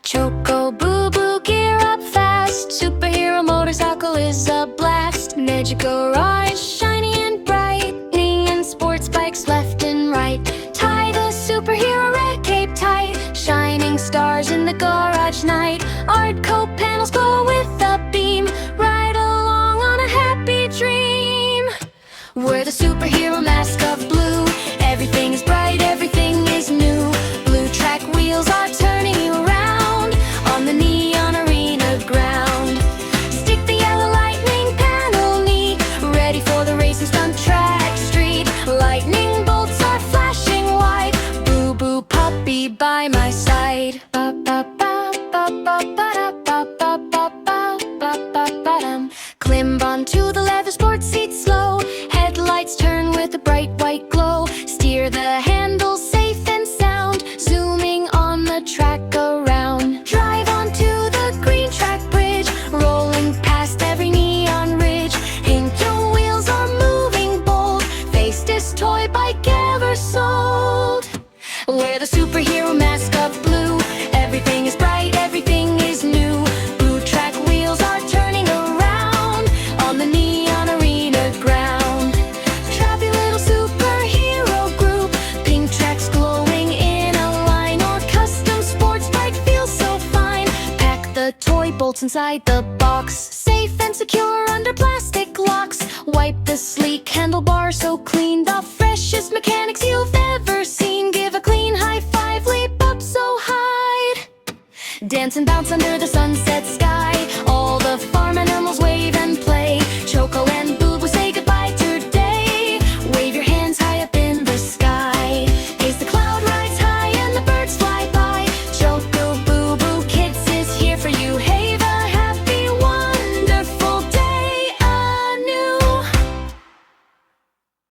Choco BooBoo, gear up fast. Superhero motorcycle is a blast. Magical ride, shiny and bright. And sports bikes left and right. Tie the superhero red cape tight. Shining stars in the garage night. Art coat panels glow with a beam. Ride along on a happy dream. Wear the superhero mask of blue. Everything is bright, everything is new. Blue track wheels are turning you around on the neon arena ground. Stick the yellow lightning panel neat. Ready for the racing stunt track street. Lightning bolts are flashing white. Boo boo puppy by my side. Climb onto the leather sports seat slow. Headlights turn with a bright white glow. Steer the handle safe and sound. Zooming on the track around. Drive onto the green track bridge. Rolling past every neon ridge. Hint your wheels are moving bold. Fastest toy bike ever sold. Wear the superhero mask of blue. Everything is bright, everything is new. Blue track wheels are turning around on the neon arena ground. Trappy little superhero group. Pink tracks glowing in a line. Or custom sports bike feels so fine. Pack the toy bolts inside the box. Safe and secure under plastic locks. Wipe the sleek handlebars so clean. The freshest mechanics you've ever seen. Give a clean high five, leap up so high. Dance and bounce under the sunset sky.